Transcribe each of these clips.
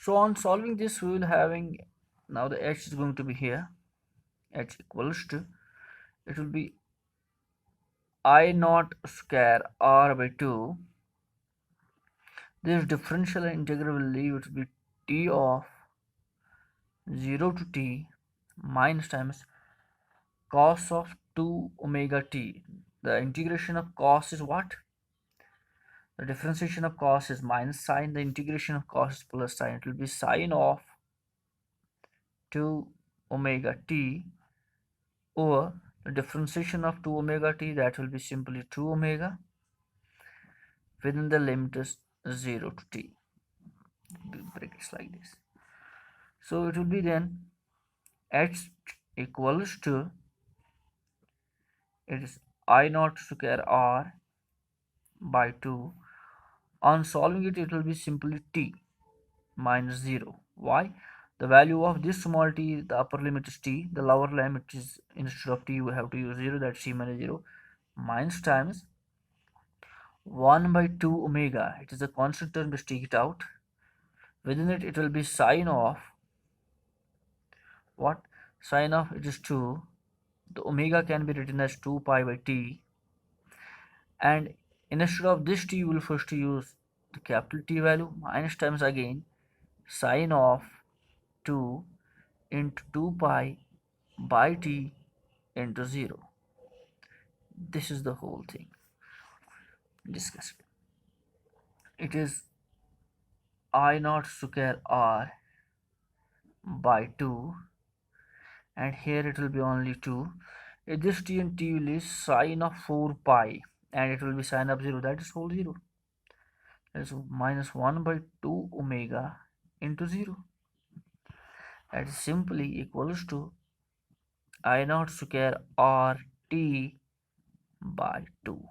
So on solving this, we will having now the h is going to be here. H equals to, it will be I naught square r by 2. This differential and integral will leave it to be t of 0 to t minus times cos of 2 omega t. The integration of cos is what? The differentiation of cos is minus sine. The integration of cos is plus sine. It will be sine of 2 omega t over the differentiation of 2 omega t, that will be simply 2 omega within the limit is 0 to t. Brackets like this. So it will be then h equals to, it is I naught square r by 2. On solving it, it will be simply t minus 0. Why? The value of this small t, the upper limit is t, the lower limit is, instead of t we have to use 0, that's t minus 0, minus times 1 by 2 omega. It is a constant term, just take it out. Within it, it will be sine of what? Sine of, it is 2. The omega can be written as 2 pi by t, and instead of this t, we will first use the capital T value, minus times again sine of 2 into 2 pi by t into 0. This is the whole thing discussed. It is I naught square r by 2, and here it will be only 2. This t and t will is sine of 4 pi, and it will be sine of 0, that is whole 0. That is minus 1 by 2 omega into 0. That is simply equals to I naught square r t by 2.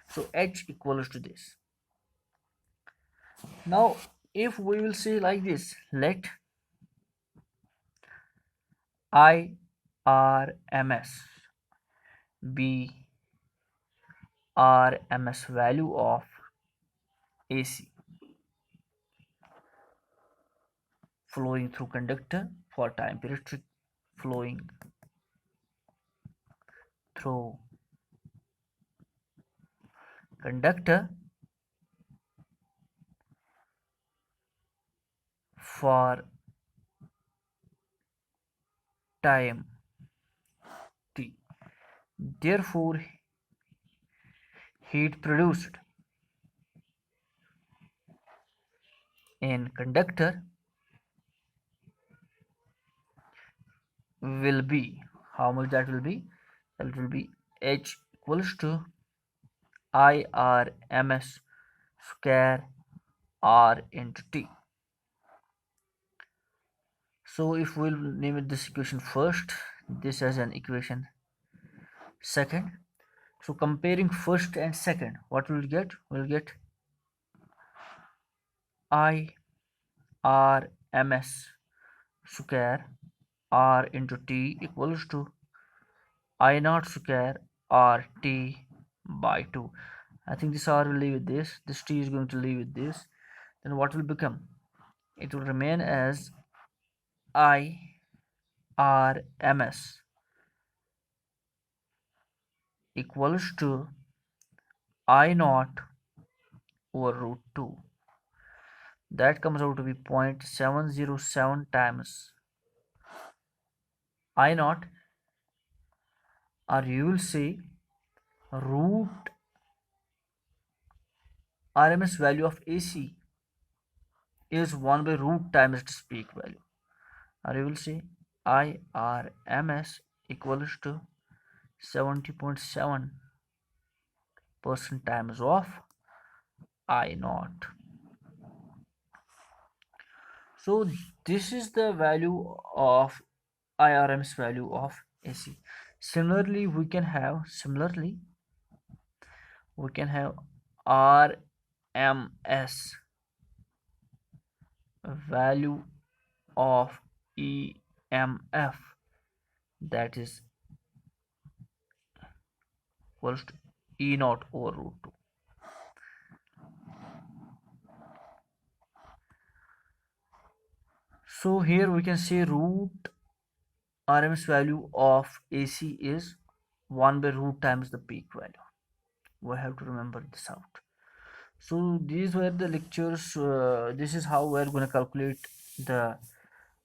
So h equals to this. Now if we will say like this, let I RMS be RMS value of AC flowing through conductor for time period flowing through conductor for time t. Therefore, heat produced in conductor will be, how much that will be? That will be H equals to IRMS square R into T. So if we'll name it this equation first, this as an equation second. So comparing first and second, what we'll get? We'll get IRMS square R into T equals to I naught square R T by 2. I think this R will leave with this T is going to leave with this. Then what will become? It will remain as IRMS equals to I naught over root 2. That comes out to be 0.707 times I naught, or you will say root RMS value of AC is 1 by root times its peak value, or you will say IRMS equals to 70.7% times of I naught. So this is the value of IRMS value of AC. Similarly, we can have RMS value of EMF, that is equals to E naught over root 2. So here we can say root RMS value of AC is 1 by root times the peak value. We have to remember this out. So these were the lectures. This is how we're going to calculate the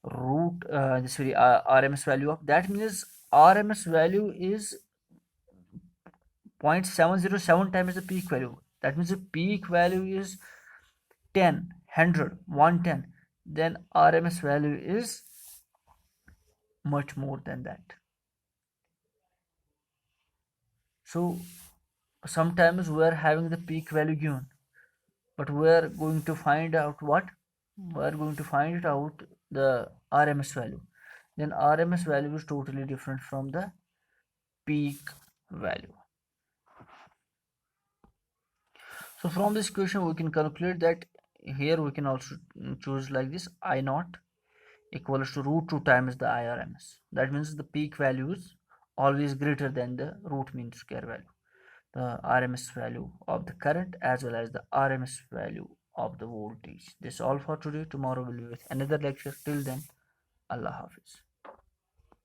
root this very RMS value of, that means RMS value is 0.707 times the peak value. That means the peak value is 10, 100, 110. Then RMS value is much more than that. So sometimes we are having the peak value given, but we are going to find out what? We are going to find it out the RMS value. Then RMS value is totally different from the peak value. So from this equation we can calculate that here we can also choose like this: I naught equals to root 2 times the IRMS. That means the peak value is always greater than the root mean square value, the RMS value of the current as well as the RMS value of the voltage. This is all for today. Tomorrow will be with another lecture. Till then, Allah Hafiz.